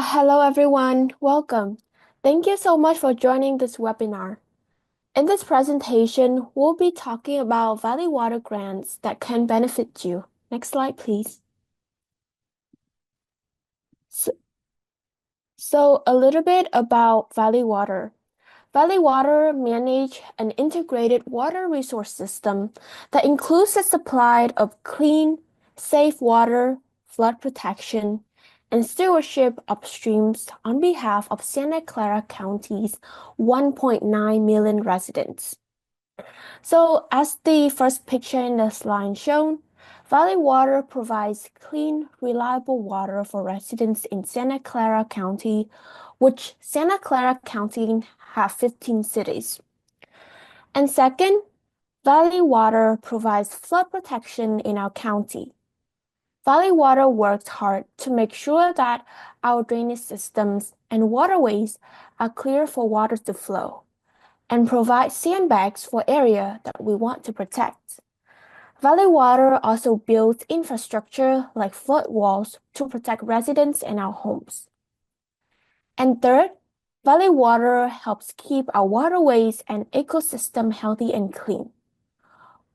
Hello everyone, welcome. Thank you so much for joining this webinar. In this presentation, we'll be talking about Valley Water grants that can benefit you. Next slide, please. So a little bit about Valley Water. Valley Water manage an integrated water resource system that includes the supply of clean, safe water, flood protection, and stewardship upstreams on behalf of Santa Clara County's 1.9 million residents. So as the first picture in the slide shown, Valley Water provides clean, reliable water for residents in Santa Clara County, which Santa Clara County have 15 cities. And second, Valley Water provides flood protection in our county. Valley Water works hard to make sure that our drainage systems and waterways are clear for water to flow and provide sandbags for area that we want to protect. Valley Water also builds infrastructure like flood walls to protect residents and our homes. And third, Valley Water helps keep our waterways and ecosystem healthy and clean.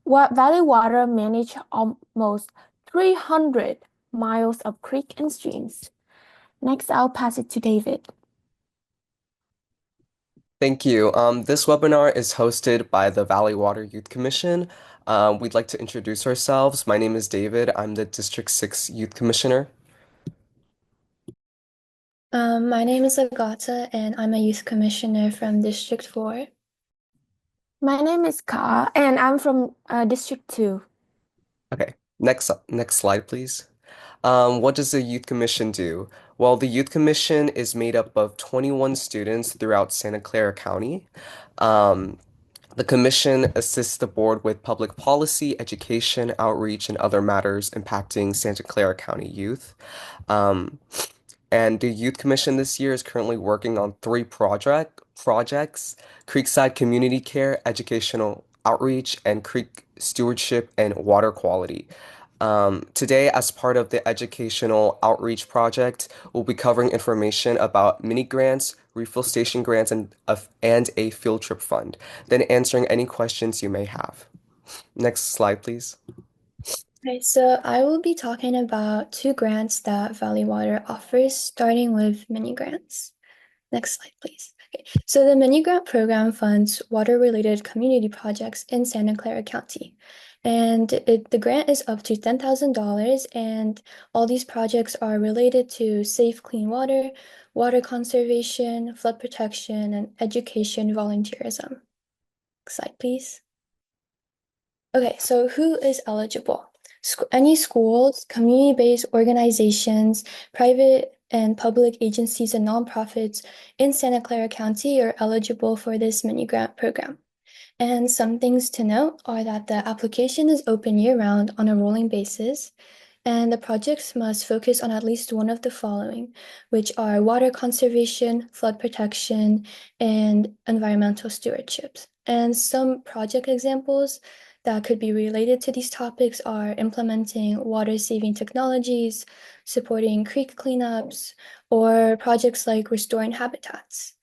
Valley Water manage almost 300 miles of creek and streams. Next, I'll pass it to David. Thank you. This webinar is hosted by the Valley Water Youth Commission. We'd like to introduce ourselves. My name is David. I'm the District 6 Youth Commissioner. My name is Agata, and I'm a youth commissioner from District 4. My name is Ka, and I'm from District 2. Okay, next slide, please. What does the Youth Commission do? Well, the Youth Commission is made up of 21 students throughout Santa Clara County. Um, The commission assists the board with public policy, education, outreach, and other matters impacting Santa Clara County youth. Um, and the Youth Commission this year is currently working on three projects: Creekside Community Care, Educational Outreach, and Creek Stewardship and Water Quality. Today, as part of the Educational Outreach Project, we'll be covering information about mini grants, refill station grants, and a field trip fund, then answering any questions you may have. Next slide, please. Okay, so I will be talking about two grants that Valley Water offers, starting with mini grants. Next slide, please. Okay, so the mini grant program funds water-related community projects in Santa Clara County. And the grant is up to $10,000, and all these projects are related to safe, clean water, water conservation, flood protection, and education volunteerism. Next slide, please. Okay, so who is eligible? Any schools, community-based organizations, private and public agencies and nonprofits in Santa Clara County are eligible for this mini grant program. And some things to note are that the application is open year-round on a rolling basis, and the projects must focus on at least one of the following, which are water conservation, flood protection, and environmental stewardships. And some project examples that could be related to these topics are implementing water-saving technologies, supporting creek cleanups, or projects like restoring habitats.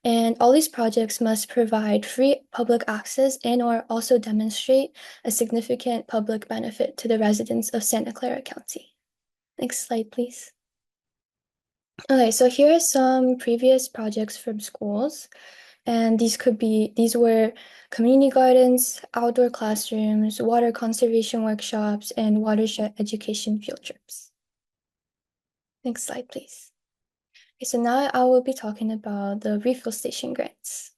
And all these projects must provide free public access and/or also demonstrate a significant public benefit to the residents of Santa Clara County. Next slide, please. Okay, so here are some previous projects from schools. And these were community gardens, outdoor classrooms, water conservation workshops, and watershed education field trips. Next slide, please. Okay, so now I will be talking about the refill station grants.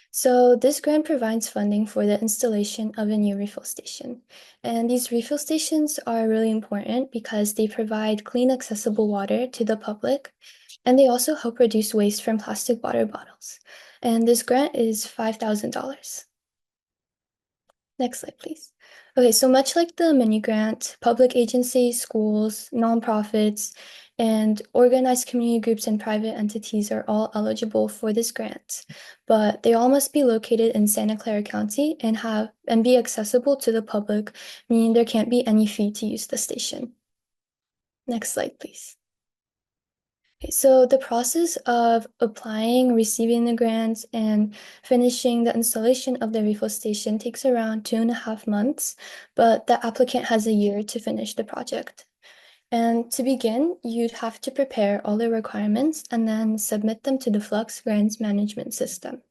So this grant provides funding for the installation of a new refill station. And these refill stations are really important because they provide clean, accessible water to the public, and they also help reduce waste from plastic water bottles. And this grant is $5,000. Next slide, please. Okay, so much like the mini grant, public agencies, schools, nonprofits, and organized community groups and private entities are all eligible for this grant, but they all must be located in Santa Clara County and be accessible to the public, meaning there can't be any fee to use the station. Next slide, please. Okay, so the process of applying, receiving the grants, and finishing the installation of the refill station takes around 2.5 months, but the applicant has a year to finish the project. And to begin, you'd have to prepare all the requirements and then submit them to the Flux Grants Management System.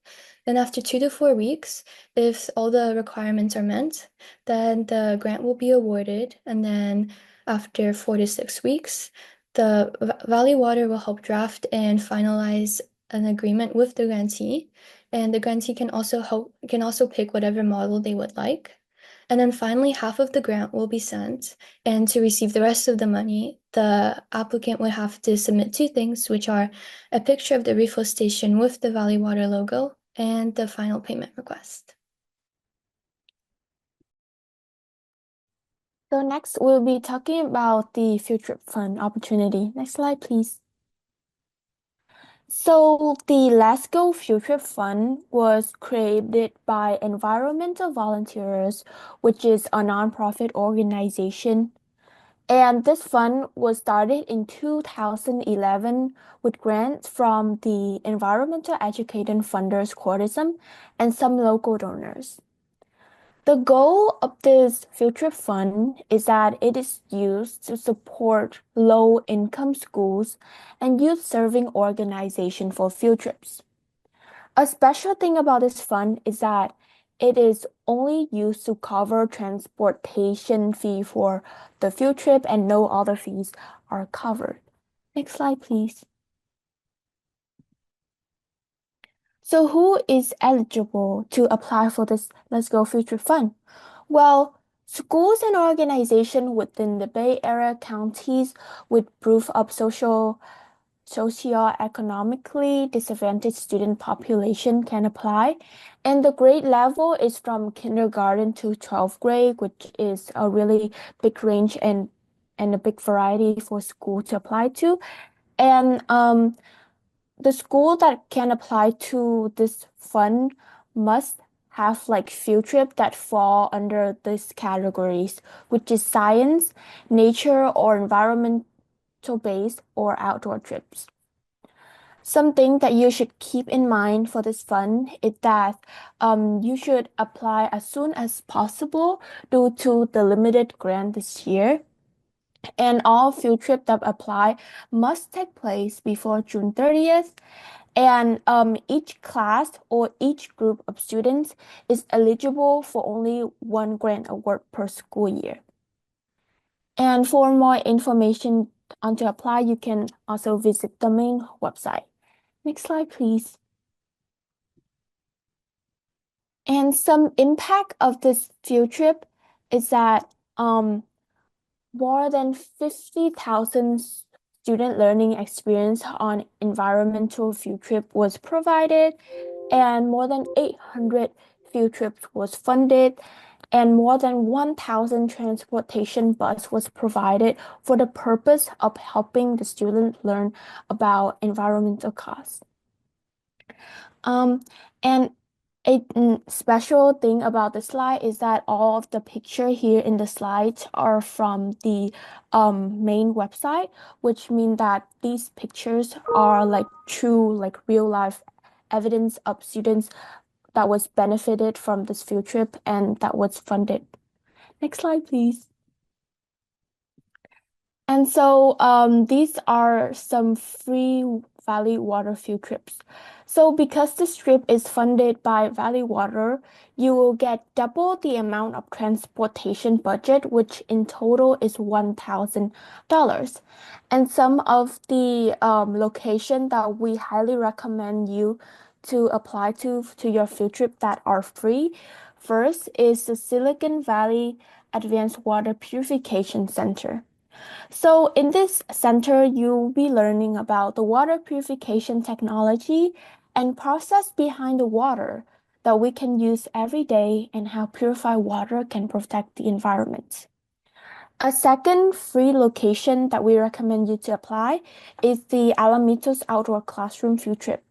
Then after 2 to 4 weeks, if all the requirements are met, then the grant will be awarded. And then after 4 to 6 weeks, the Valley Water will help draft and finalize an agreement with the grantee. And the grantee can also pick whatever model they would like. And then finally, half of the grant will be sent. And to receive the rest of the money, the applicant would have to submit two things, which are a picture of the refill station with the Valley Water logo and the final payment request. So next, we'll be talking about the Field Trip Fund opportunity. Next slide, please. So the Let's Go Field Trip Fund was created by environmental volunteers, which is a nonprofit organization. And this fund was started in 2011 with grants from the Environmental Education Funders Courtism and some local donors. The goal of this field trip fund is that it is used to support low-income schools and youth-serving organizations for field trips. A special thing about this fund is that it is only used to cover transportation fee for the field trip and no other fees are covered. Next slide, please. So who is eligible to apply for this Let's Go Field Trip Fund? Well, schools and organizations within the Bay Area counties with proof of socioeconomically disadvantaged student population can apply. And the grade level is from kindergarten to 12th grade, which is a really big range and a big variety for school to apply to. And the school that can apply to this fund must have like field trip that fall under these categories, which is science, nature, or environmental based or outdoor trips. Something that you should keep in mind for this fund is that you should apply as soon as possible due to the limited grant this year. And all field trips that apply must take place before June 30th. And each class or each group of students is eligible for only one grant award per school year. And for more information on to apply, you can also visit the main website. Next slide, please. And some impact of this field trip is that more than 50,000 student learning experience on environmental field trip was provided, and more than 800 field trips was funded, and more than 1,000 transportation bus was provided for the purpose of helping the student learn about environmental costs. And a special thing about the slide is that all of the picture here in the slides are from the main website, which means that these pictures are like true, like real life evidence of students that was benefited from this field trip and that was funded. Next slide, please. And so these are some free Valley Water field trips. So because this trip is funded by Valley Water, you will get double the amount of transportation budget, which in total is $1,000. And some of the location that we highly recommend you to apply to your field trip that are free. First is the Silicon Valley Advanced Water Purification Center. So in this center, you'll be learning about the water purification technology and process behind the water that we can use every day and how purified water can protect the environment. A second free location that we recommend you to apply is the Alamitos Outdoor Classroom Field Trip.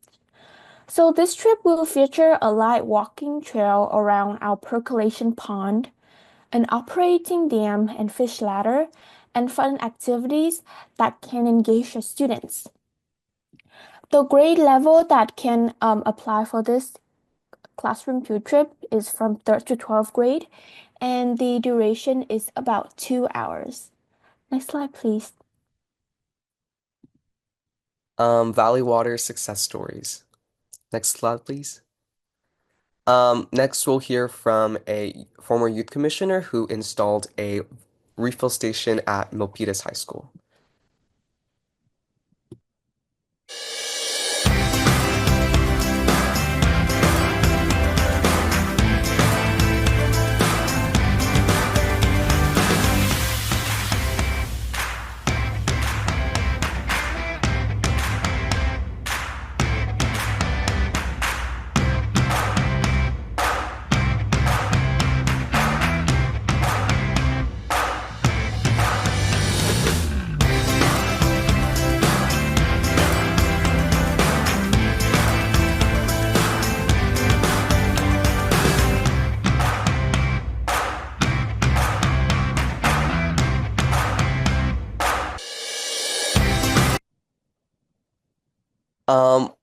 So this trip will feature a light walking trail around our percolation pond, an operating dam and fish ladder, and fun activities that can engage the students. The grade level that can apply for this classroom field trip is from 3rd to 12th grade, and the duration is about 2 hours. Next slide, please. Valley Water success stories. Next slide, please. Next, we'll hear from a former youth commissioner who installed a refill station at Milpitas High School.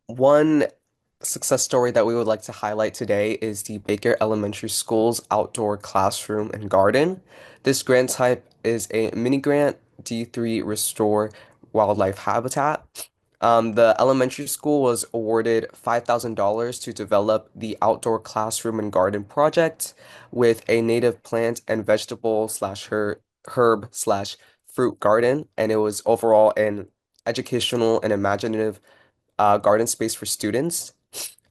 One success story that we would like to highlight today is the Baker Elementary School's outdoor classroom and garden. This grant type is a mini grant D3 Restore Wildlife Habitat. The elementary school was awarded $5,000 to develop the outdoor classroom and garden project with a native plant and vegetable slash herb slash fruit garden, and it was overall an educational and imaginative garden space for students.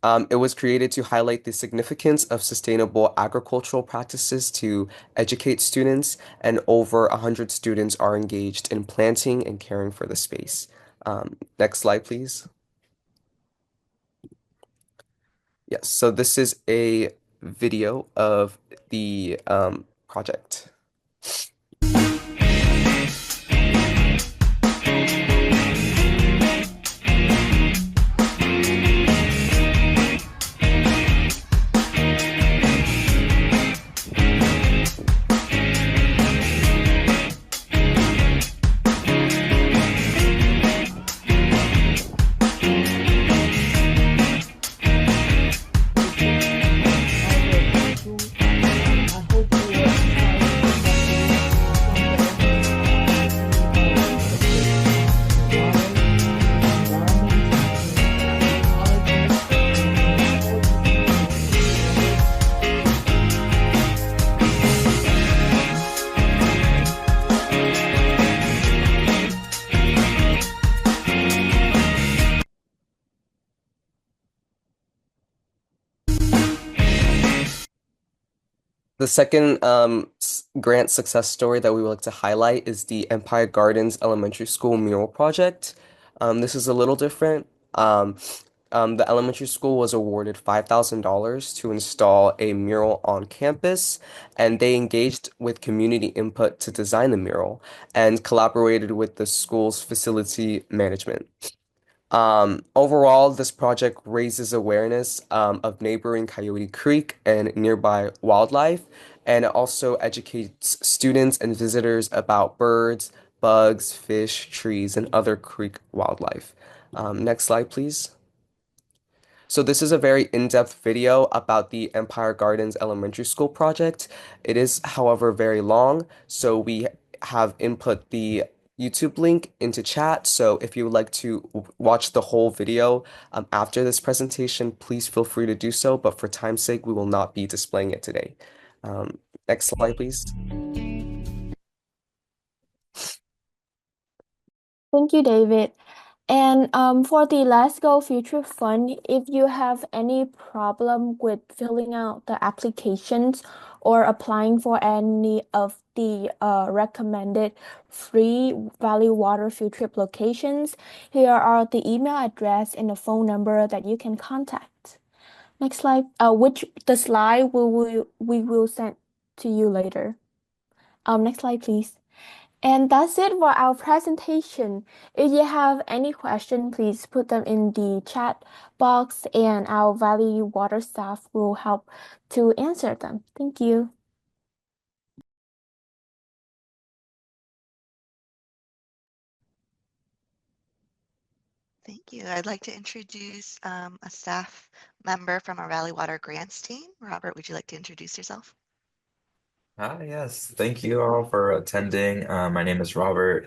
It was created to highlight the significance of sustainable agricultural practices to educate students, and over 100 students are engaged in planting and caring for the space. Next slide, please. Yes, so this is a video of the project. The second grant success story that we would like to highlight is the Empire Gardens Elementary School mural project. This is a little different. The elementary school was awarded $5,000 to install a mural on campus, and they engaged with community input to design the mural and collaborated with the school's facility management. Overall, this project raises awareness of neighboring Coyote Creek and nearby wildlife, and it also educates students and visitors about birds, bugs, fish, trees, and other creek wildlife. Next slide, please. So this is a very in-depth video about the Empire Gardens Elementary School project. It is, however, very long, so we have input the YouTube link into chat. So if you would like to watch the whole video after this presentation, please feel free to do so. But for time's sake, we will not be displaying it today. Next slide, please. Thank you, David. And for the Let's Go Future Fund, if you have any problem with filling out the applications or applying for any of the recommended free Valley Water field trip locations, here are the email address and the phone number that you can contact. Next slide, which the slide we will send to you later. Next slide, please. And that's it for our presentation. If you have any question, please put them in the chat box and our Valley Water staff will help to answer them. Thank you. Thank you. I'd like to introduce a staff member from our Valley Water Grants team. Robert, would you like to introduce yourself? Hi, yes. Thank you all for attending. My name is Robert.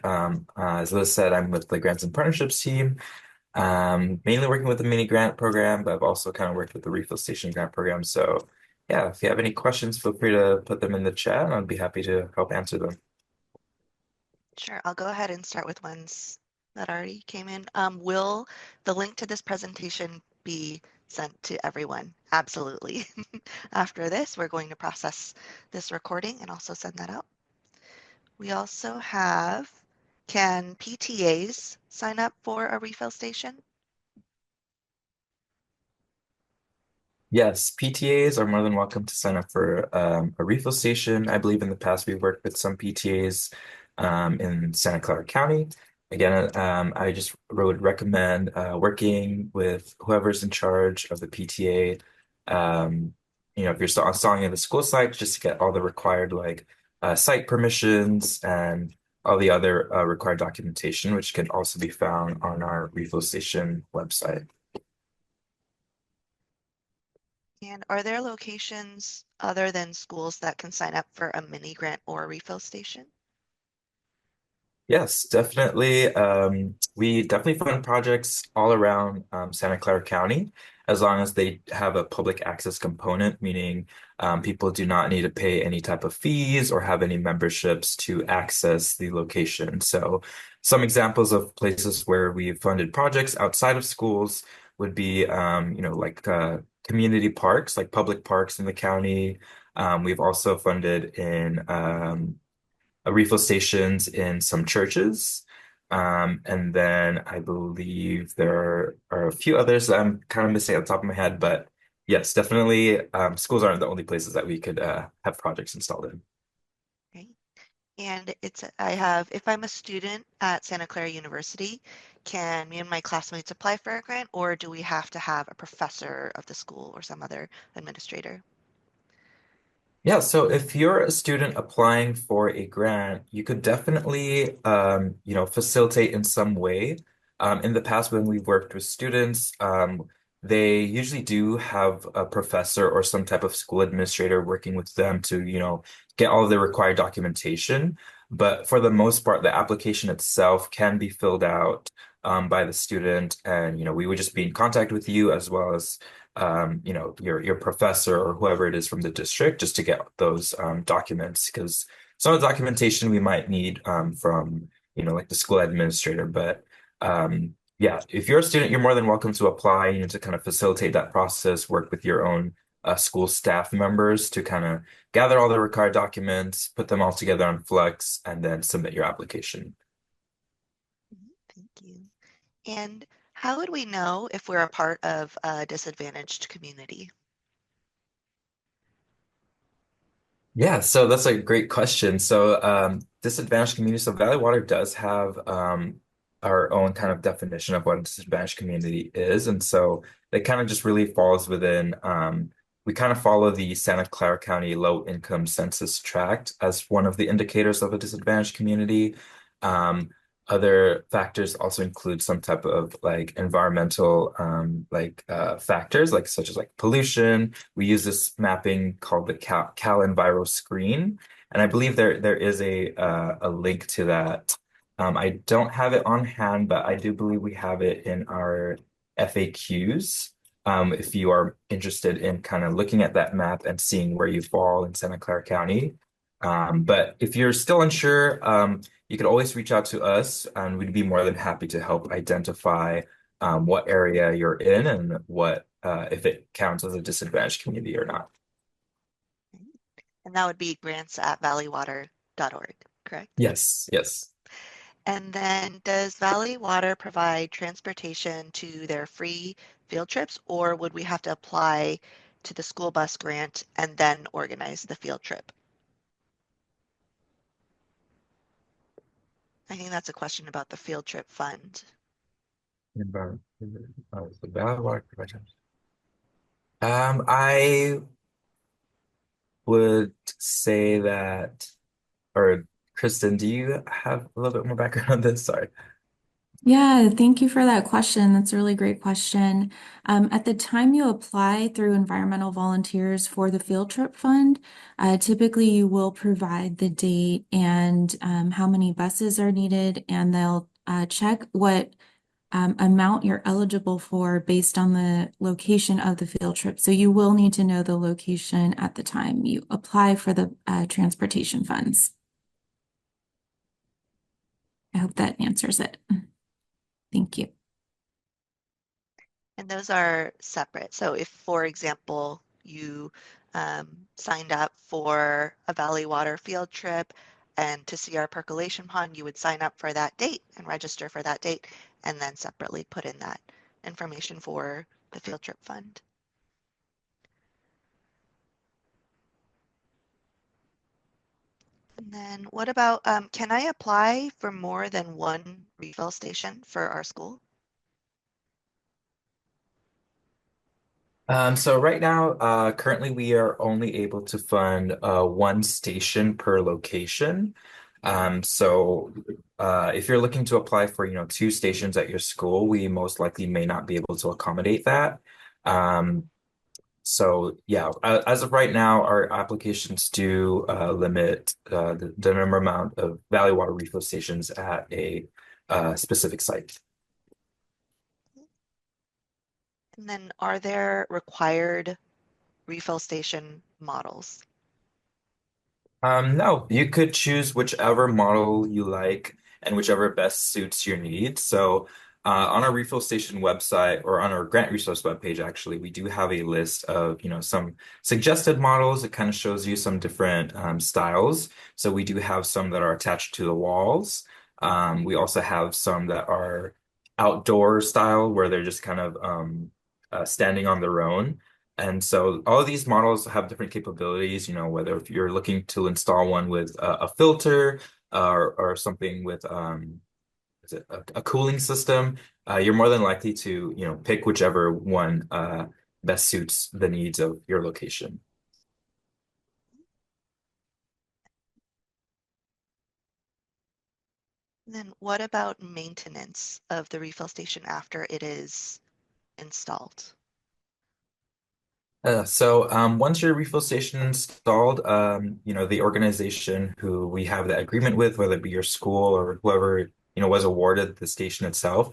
As Liz said, I'm with the Grants and Partnerships team, mainly working with the mini grant program, but I've also kind of worked with the refill station grant program. So, yeah, if you have any questions, feel free to put them in the chat, and I'd be happy to help answer them. Sure, I'll go ahead and start with ones that already came in. Will the link to this presentation be sent to everyone? Absolutely. After this, we're going to process this recording and also send that out. We also have, can PTAs sign up for a refill station? Yes, PTAs are more than welcome to sign up for a refill station. I believe in the past we've worked with some PTAs in Santa Clara County. Again, I just would recommend working with whoever's in charge of the PTA. If you're still installing in the school site, just to get all the required site permissions and all the other required documentation, which can also be found on our refill station website. And are there locations other than schools that can sign up for a mini grant or a refill station? Yes, definitely. We definitely fund projects all around Santa Clara County, as long as they have a public access component, meaning people do not need to pay any type of fees or have any memberships to access the location. So, some examples of places where we've funded projects outside of schools would be, community parks, like public parks in the county. We've also funded in refill stations in some churches. And then I believe there are a few others that I'm kind of missing at the top of my head, but yes, definitely schools aren't the only places that we could have projects installed in. Right. And I have, if I'm a student at Santa Clara University, can me and my classmates apply for a grant, or do we have to have a professor of the school or some other administrator? Yeah, so if you're a student applying for a grant, you could definitely, facilitate in some way. In the past, when we've worked with students, they usually do have a professor or some type of school administrator working with them to, get all of the required documentation. But for the most part, the application itself can be filled out, by the student, and, we would just be in contact with you as well as your professor or whoever it is from the district just to get those documents because some of the documentation we might need from like the school administrator. But yeah, if you're a student, you're more than welcome to apply, to kind of facilitate that process, work with your own school staff members to kind of gather all the required documents, put them all together on Flex, and then submit your application. Thank you. And how would we know if we're a part of a disadvantaged community? Yeah, so that's a great question. So, disadvantaged community. So, Valley Water does have our own kind of definition of what a disadvantaged community is, and so it kind of just really falls within. We kind of follow the Santa Clara County Low Income Census Tract as one of the indicators of a disadvantaged community. Um, Other factors also include some type of like environmental factors, like such as like pollution. We use this mapping called the Cal Enviro Screen, and I believe there is a link to that. I don't have it on hand, but I do believe we have it in our FAQs. If you are interested in kind of looking at that map and seeing where you fall in Santa Clara County. But if you're still unsure, you could always reach out to us, and we'd be more than happy to help identify what area you're in and what if it counts as a disadvantaged community or not. And that would be grants@valleywater.org, correct? Yes, yes. And then does Valley Water provide transportation to their free field trips, or would we have to apply to the school bus grant and then organize the field trip? I think that's a question about the field trip fund. Environment. The Valley Water Protection. I would say that, or Kristen, do you have a little bit more background on this? Sorry. Yeah, thank you for that question. That's a really great question. At the time you apply through environmental volunteers for the field trip fund, typically you will provide the date and how many buses are needed, and they'll check what amount you're eligible for based on the location of the field trip. So you will need to know the location at the time you apply for the transportation funds. I hope that answers it. Thank you. And those are separate. So if, for example, you signed up for a Valley Water field trip and to see our percolation pond, you would sign up for that date and register for that date, and then separately put in that information for the field trip fund. And then what about, can I apply for more than one refill station for our school? So right now, currently we are only able to fund one station per location. If you're looking to apply for, two stations at your school, we most likely may not be able to accommodate that. Um, so yeah, as of right now, our applications do limit the number amount of Valley Water refill stations at a specific site. And then are there required refill station models? No, you could choose whichever model you like and whichever best suits your needs. On our refill station website or on our grant resource webpage, actually, we do have a list of, some suggested models. It kind of shows you some different styles. So we do have some that are attached to the walls. We also have some that are outdoor style where they're just kind of standing on their own. And so all of these models have different capabilities, whether if you're looking to install one with a filter or something with is it a cooling system, you're more than likely to, pick whichever one best suits the needs of your location. Then what about maintenance of the refill station after it is installed? Once your refill station installed, the organization who we have the agreement with, whether it be your school or whoever, was awarded the station itself,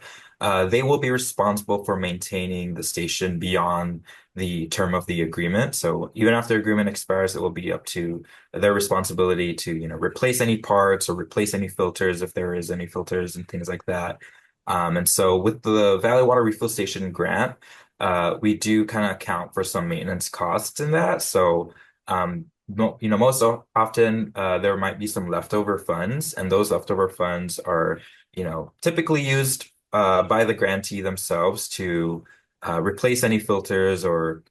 they will be responsible for maintaining the station beyond the term of the agreement. So even after the agreement expires, it will be up to their responsibility to, replace any parts or replace any filters if there is any filters and things like that. And so with the Valley Water Refill Station grant, we do kind of account for some maintenance costs in that. Most often there might be some leftover funds, and those leftover funds are, typically used by the grantee themselves to replace any filters or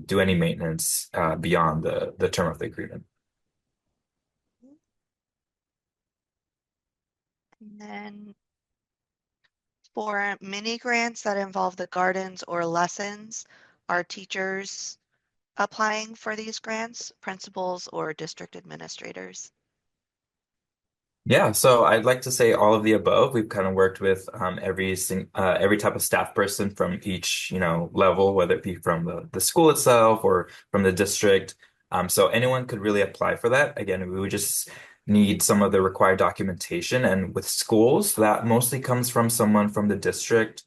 do any maintenance beyond the term of the agreement. And then for mini grants that involve the gardens or lessons, are teachers applying for these grants, principals or district administrators? Yeah, so I'd like to say all of the above. We've kind of worked with every type of staff person from each, level, whether it be from the school itself or from the district. So anyone could really apply for that. Again, we would just need some of the required documentation. And with schools, that mostly comes from someone from the district.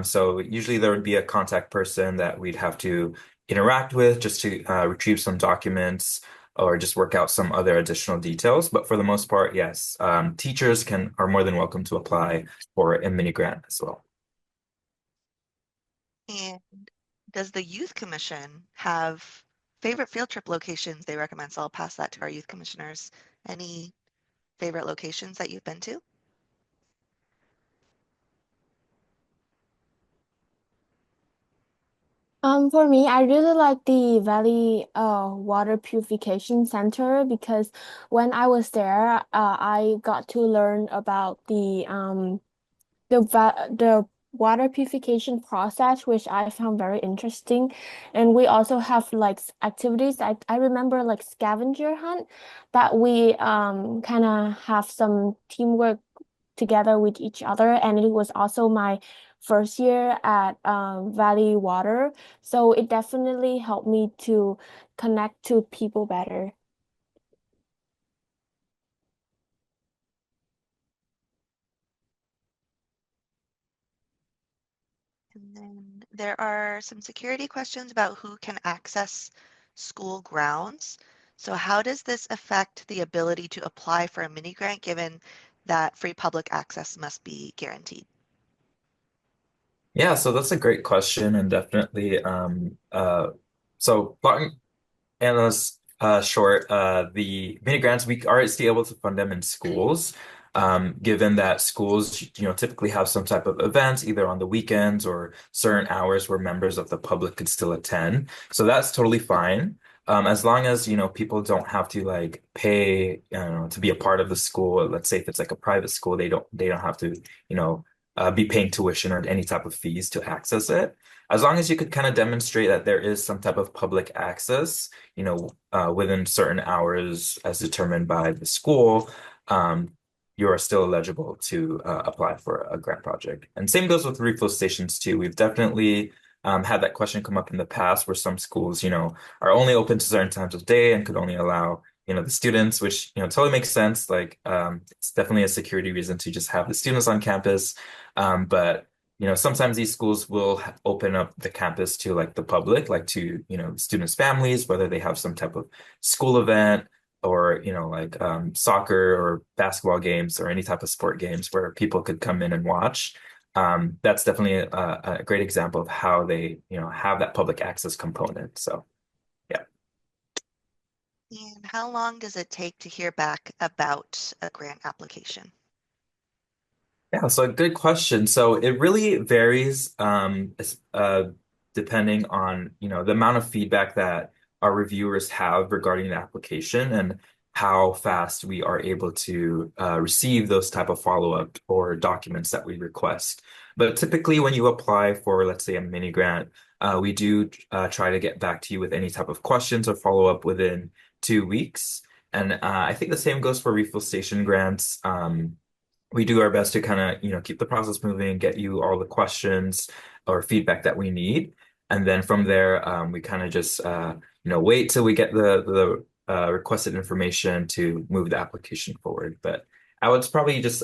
So usually there would be a contact person that we'd have to interact with just to retrieve some documents or just work out some other additional details. But for the most part, yes, teachers are more than welcome to apply for a mini grant as well. And does the Youth Commission have favorite field trip locations they recommend? So I'll pass that to our youth commissioners. Any favorite locations that you've been to? For me, I really like the Valley Water Purification Center because when I was there, I got to learn about the water purification process, which I found very interesting. And we also have like activities. I remember like scavenger hunt that we kind of have some teamwork together with each other. And it was also my first year at Valley Water. So it definitely helped me to connect to people better. And then there are some security questions about who can access school grounds. So how does this affect the ability to apply for a mini grant given that free public access must be guaranteed? Yeah, so that's a great question, and definitely so long and those short, the mini grants, we are still able to fund them in schools, given that schools, typically have some type of events, either on the weekends or certain hours where members of the public could still attend. So that's totally fine. As long as, people don't have to like pay, to be a part of the school. Let's say if it's like a private school, they don't have to, be paying tuition or any type of fees to access it. As long as you could kind of demonstrate that there is some type of public access, within certain hours as determined by the school, you are still eligible to apply for a grant project. And same goes with refill stations too. We've definitely had that question come up in the past where some schools, are only open to certain times of day and could only allow, the students, which, totally makes sense. Like, it's definitely a security reason to just have the students on campus. But sometimes these schools will open up the campus to like the public, like to, students' families, whether they have some type of school event or, like soccer or basketball games or any type of sport games where people could come in and watch. That's definitely a great example of how they, have that public access component. So, yeah. And how long does it take to hear back about a grant application? Yeah, so good question. So it really varies depending on, the amount of feedback that our reviewers have regarding the application and how fast we are able to receive those type of follow-up or documents that we request. But typically when you apply for, let's say, a mini grant, we do try to get back to you with any type of questions or follow-up within 2 weeks. And I think the same goes for refill station grants. We do our best to kind of, keep the process moving, get you all the questions or feedback that we need. And then from there, we kind of just, wait till we get the requested information to move the application forward. But I would probably just,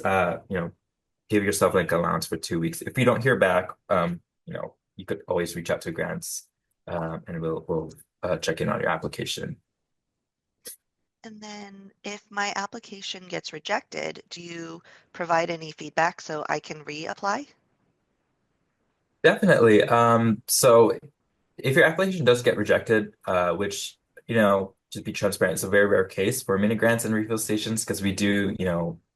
give yourself like allowance for 2 weeks. If you don't hear back, you could always reach out to grants, and we'll check in on your application. And then if my application gets rejected, do you provide any feedback so I can reapply? Definitely. So if your application does get rejected, which, just be transparent, it's a very rare case for mini grants and refill stations because we do,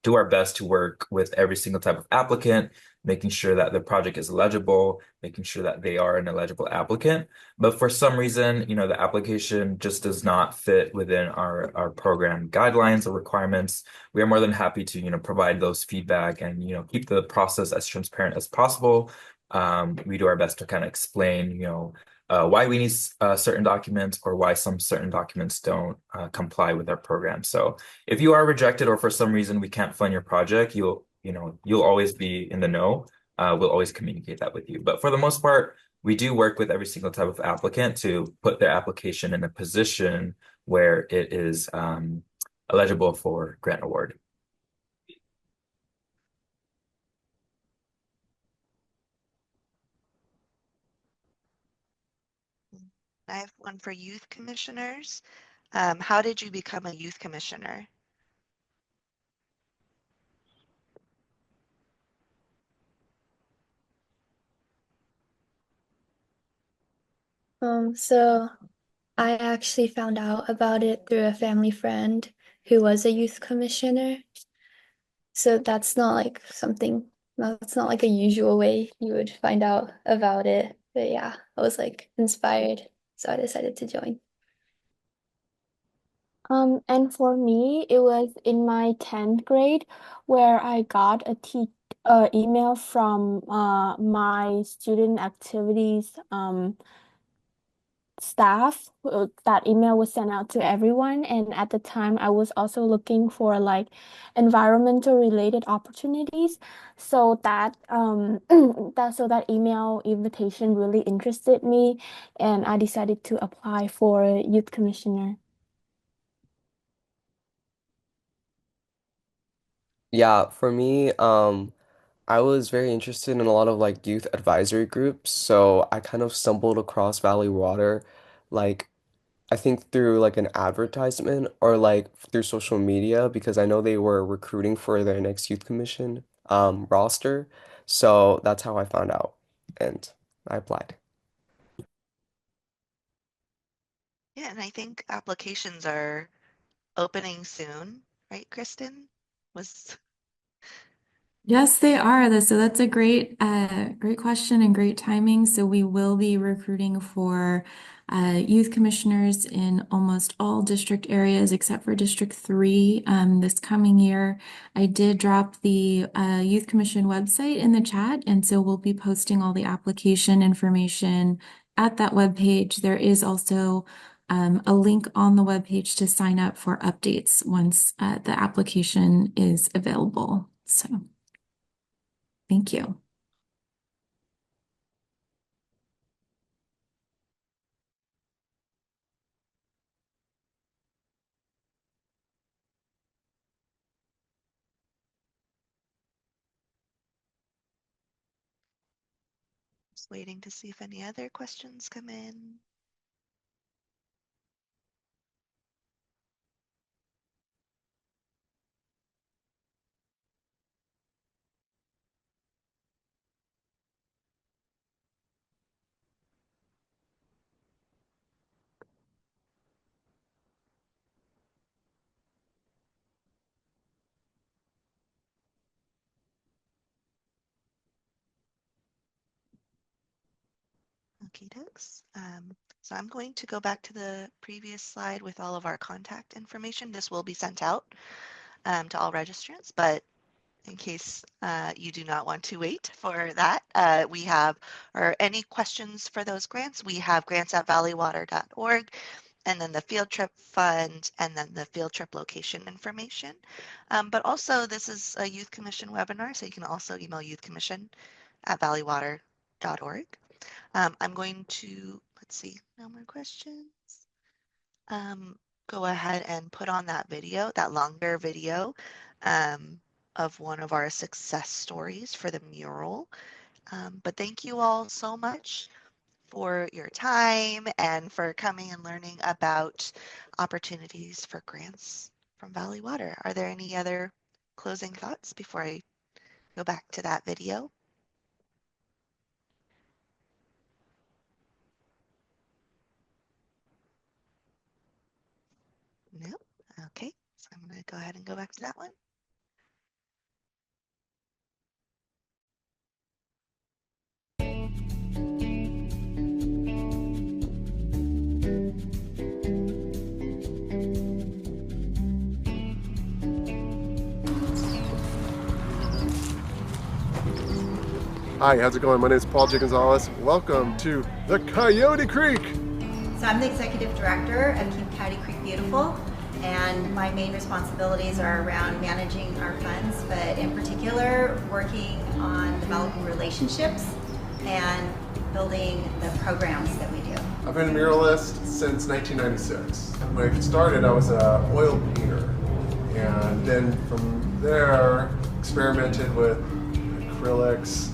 do our best to work with every single type of applicant, making sure that the project is legible, making sure that they are an eligible applicant. But for some reason, the application just does not fit within our program guidelines or requirements. We are more than happy to, provide those feedback and, keep the process as transparent as possible. We do our best to kind of explain, why we need certain documents or why some certain documents don't comply with our program. So if you are rejected or for some reason we can't fund your project, you'll always be in the know. We'll always communicate that with you. But for the most part, we do work with every single type of applicant to put their application in a position where it is eligible for grant award. I have one for youth commissioners. How did you become a youth commissioner? So I actually found out about it through a family friend who was a youth commissioner. So that's not like a usual way you would find out about it. But yeah, I was like inspired, so I decided to join. And for me, it was in my 10th grade where I got email from my student activities staff. That email was sent out to everyone, and at the time I was also looking for like environmental related opportunities. So that that email invitation really interested me, and I decided to apply for youth commissioner. Yeah, for me, I was very interested in a lot of like youth advisory groups, so I kind of stumbled across Valley Water, like I think through like an advertisement or like through social media because I know they were recruiting for their next youth commission roster. So that's how I found out and I applied. Yeah, and I think applications are opening soon, right, Kristen? Was Yes, they are. So that's a great question and great timing. So we will be recruiting for youth commissioners in almost all district areas except for District 3 this coming year. I did drop the Youth Commission website in the chat, and so we'll be posting all the application information at that webpage. There is also a link on the webpage to sign up for updates once the application is available. So. Thank you. just waiting to see if any other questions come in. Okie dokes. So I'm going to go back to the previous slide with all of our contact information. This will be sent out to all registrants, but in case you do not want to wait for that, we have, or any questions for those grants, we have grants@valleywater.org, and then the field trip fund, and then the field trip location information. But also this is a Youth Commission webinar, so you can also email youthcommission@valleywater.org. I'm going to, let's see, no more questions. Go ahead and put on that video, that longer video of one of our success stories for the mural. But thank you all so much for your time and for coming and learning about opportunities for grants from Valley Water. Are there any other closing thoughts before I go back to that video? No? Okay, so I'm going to go ahead and go back to that one. Hi, how's it going? My name is Paul J. Gonzalez. Welcome to the Coyote Creek. So I'm the Executive Director of Keep Coyote Creek Beautiful, and my main responsibilities are around managing our funds, but in particular working on developing relationships and building the programs that we do. I've been a muralist since 1996. When I started, I was an oil painter, and then from there experimented with acrylics,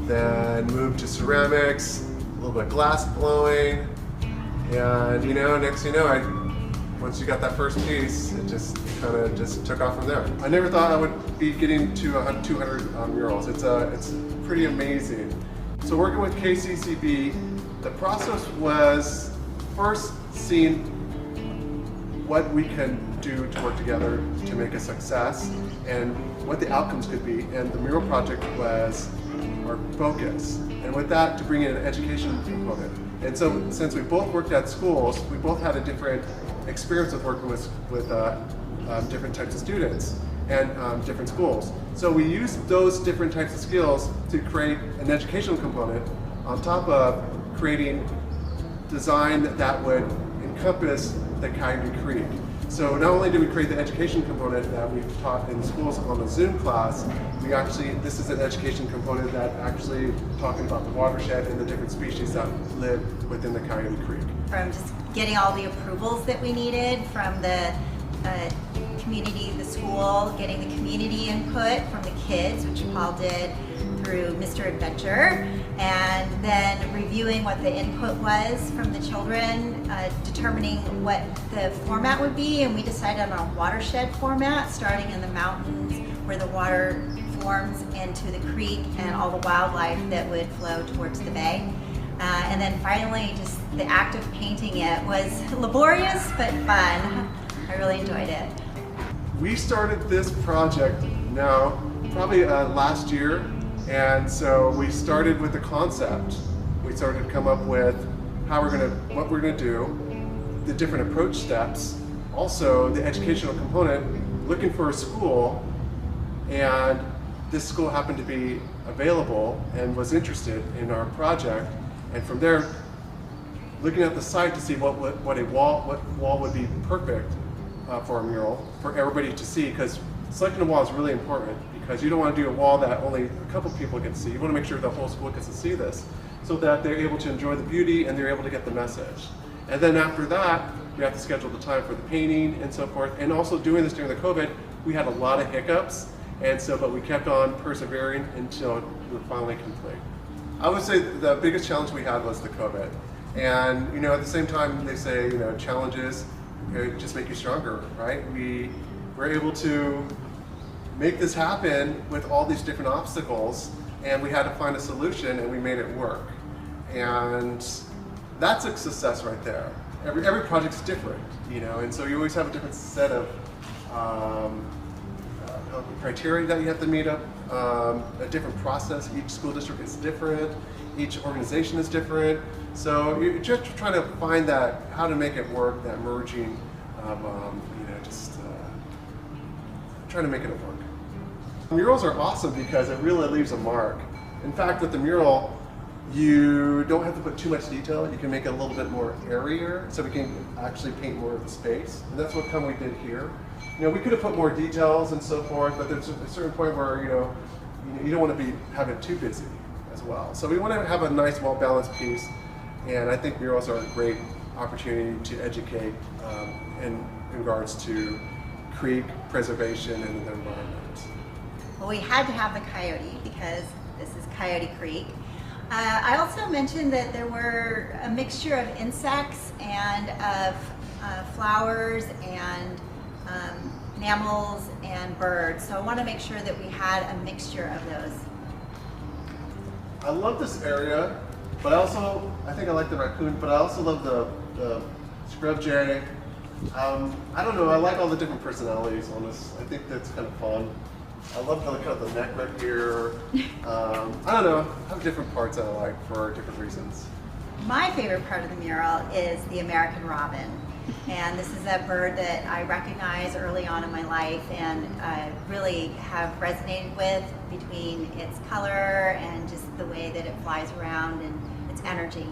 then moved to ceramics, a little bit of glass blowing, and next thing you know, once you got that first piece, it just kind of just took off from there. I never thought I would be getting to 200 murals. It's pretty amazing. So working with KCCB, the process was first seeing what we can do to work together to make a success and what the outcomes could be. And the mural project was our focus. And with that, to bring in an education component. And so since we both worked at schools, we both had a different experience with working with different types of students and different schools. So we used those different types of skills to create an educational component on top of creating design that would encompass the Coyote Creek. So not only did we create the education component that we've taught in schools on the Zoom class, this is an education component that actually talking about the watershed and the different species that live within the Coyote Creek. From just getting all the approvals that we needed from the community, the school, getting the community input from the kids, which Paul did through Mr. Adventure, and then reviewing what the input was from the children, determining what the format would be, and we decided on a watershed format, starting in the mountains where the water forms into the creek and all the wildlife that would flow towards the bay. And then finally, just the act of painting it was laborious but fun. I really enjoyed it. We started this project now probably last year, and so we started with the concept. We started to come up with what we're gonna do, the different approach steps, also the educational component, looking for a school, and this school happened to be available and was interested in our project, and from there, looking at the site to see what wall would be perfect for a mural for everybody to see, because selecting a wall is really important, because you don't want to do a wall that only a couple people can see. You want to make sure the whole school gets to see this so that they're able to enjoy the beauty and they're able to get the message. And then after that, we have to schedule the time for the painting and so forth. And also doing this during the COVID, we had a lot of hiccups, and so but we kept on persevering until we were finally complete. I would say the biggest challenge we had was the COVID. And at the same time, they say challenges just make you stronger, right? We were able to make this happen with all these different obstacles, and we had to find a solution, and we made it work. And that's a success right there. Every project's different, and so you always have a different set of criteria that you have to meet up, a different process. Each school district is different, each organization is different. So you're just trying to find how to make it work, that merging of, trying to make it work. Murals are awesome because it really leaves a mark. In fact, with the mural, you don't have to put too much detail. You can make it a little bit more airier, so we can actually paint more of the space. And that's what we did here. We could have put more details and so forth, but there's a certain point where you don't want to be having it too busy as well. So we want to have a nice, well-balanced piece, and I think murals are a great opportunity to educate in regards to creek preservation and the environment. Well, we had to have the coyote because this is Coyote Creek. I also mentioned that there were a mixture of insects and of flowers and mammals and birds. So I want to make sure that we had a mixture of those. I love this area, but I think I like the raccoon, but I also love the scrub jay. I don't know, I like all the different personalities on this. I think that's kind of fun. I love the neck right here. I don't know, I have different parts that I like for different reasons. My favorite part of the mural is the American robin. And this is a bird that I recognized early on in my life and really have resonated with, between its color and just the way that it flies around and its energy.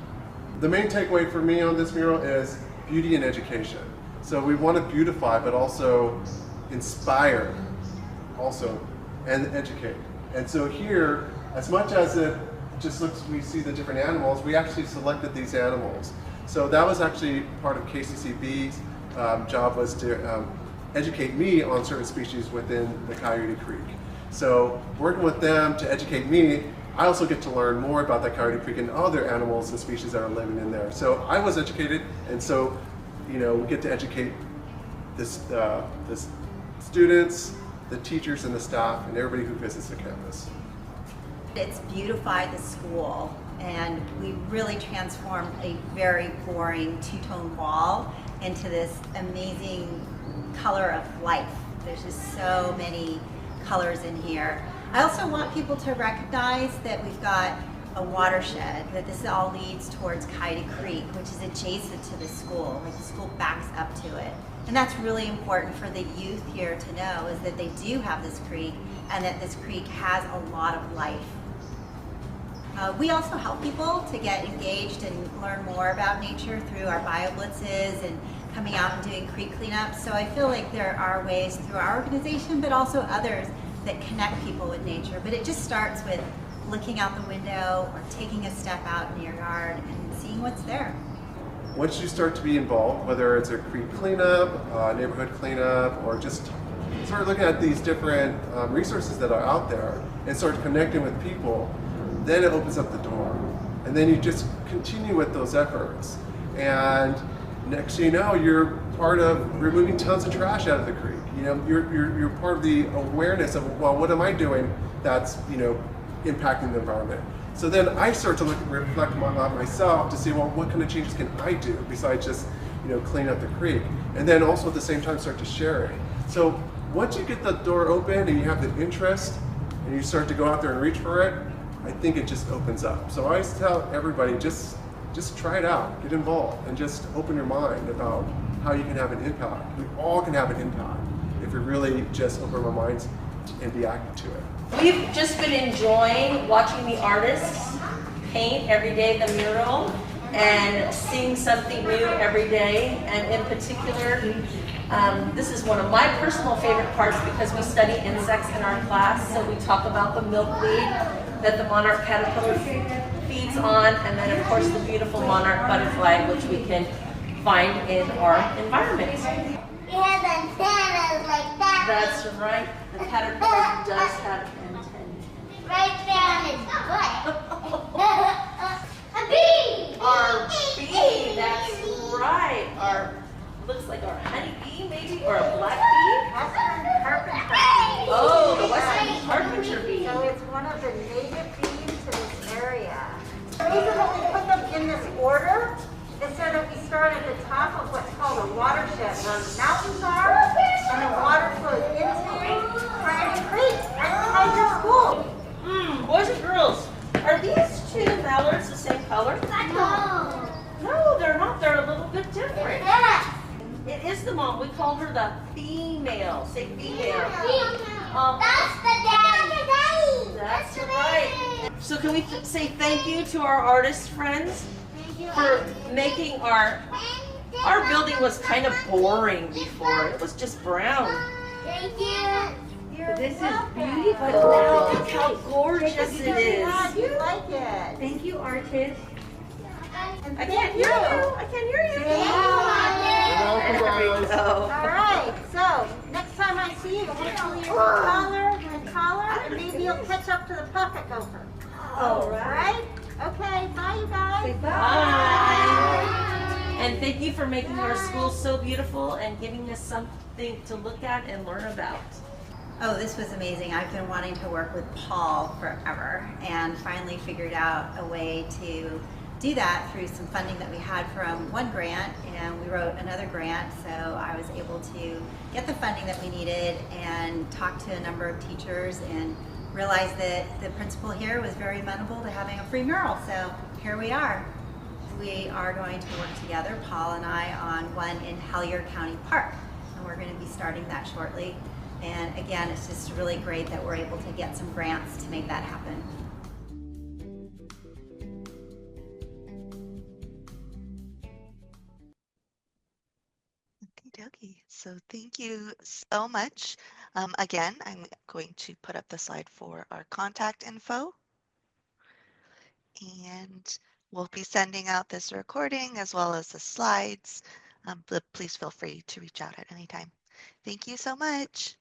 The main takeaway for me on this mural is beauty and education. So we want to beautify, but also inspire, and educate. And so here, as much as it just looks, we see the different animals, we actually selected these animals. So that was actually part of KCCB's job, was to educate me on certain species within the Coyote Creek. So working with them to educate me, I also get to learn more about that Coyote Creek and other animals and species that are living in there. So I was educated, and so we get to educate this students, the teachers and the staff, and everybody who visits the campus. It's beautified the school, and we really transformed a very boring two-tone wall into this amazing color of life. There's just so many colors in here. I also want people to recognize that we've got a watershed, that this all leads towards Coyote Creek, which is adjacent to the school. Like, the school backs up to it. And that's really important for the youth here to know, is that they do have this creek, and that this creek has a lot of life. We also help people to get engaged and learn more about nature through our bio blitzes and coming out and doing creek cleanups. So I feel like there are ways through our organization, but also others, that connect people with nature. But it just starts with looking out the window or taking a step out in your yard and seeing what's there. Once you start to be involved, whether it's a creek cleanup, neighborhood cleanup, or just start looking at these different resources that are out there and start connecting with people, then it opens up the door. And then you just continue with those efforts. And next thing you know, you're part of removing tons of trash out of the creek. You know, you're part of the awareness of, well, what am I doing that's, you know, impacting the environment? So then I start to reflect on myself to see, well, what kind of changes can I do besides just, you know, clean up the creek? And then also at the same time start to share it. So once you get the door open and you have the interest and you start to go out there and reach for it, I think it just opens up. So I always tell everybody, just try it out, get involved, and just open your mind about how you can have an impact. We all can have an impact if we really just open our minds and be active to it. We've just been enjoying watching the artists paint every day the mural and seeing something new every day. And in particular, this is one of my personal favorite parts because we study insects in our class. So we talk about the milkweed that the monarch caterpillar feeds on, and then of course the beautiful monarch butterfly, which we can find in our environment. It has antennas like that. That's right. The caterpillar does have antennae. Right down his butt. A bee! Our bee, that's right. Our, looks like our honey bee maybe, or a black bee. Western carpenter bee. Oh, the western carpenter bee. So it's one of the native bees to this area. The reason that we put them in this order is so that we start at the top of what's called a watershed, where the mountains are, and the water flows into Friday Creek, right behind your school. Boys and girls, are these two mallards the same color? No. No, they're not. They're a little bit different. Yes. It is the mom. We call her the female. Say female. That's the daddy. That's right. So can we say thank you to our artist friends for making our building was kind of boring before. It was just brown. Thank you. This is beautiful. Look how gorgeous it is. You like it. Thank you, artist. I can't hear you. I can't hear you. There we go. All right. So next time I see you, hopefully you're taller and taller, and maybe you'll catch up to the pocket gopher. All All right. Okay. Bye, you guys. Bye. And thank you for making our school so beautiful and giving us something to look at and learn about. Oh, this was amazing. I've been wanting to work with Paul forever and finally figured out a way to do that through some funding that we had from one grant, and we wrote another grant, so I was able to get the funding that we needed and talk to a number of teachers and realized that the principal here was very amenable to having a free mural, so here we are. We are going to work together, Paul and I, on one in Hellier County Park, and we're going to be starting that shortly. And again, it's just really great that we're able to get some grants to make that happen. Okie dokie. So thank you so much. Again, I'm going to put up the slide for our contact info. And we'll be sending out this recording as well as the slides. But please feel free to reach out at any time. Thank you so much.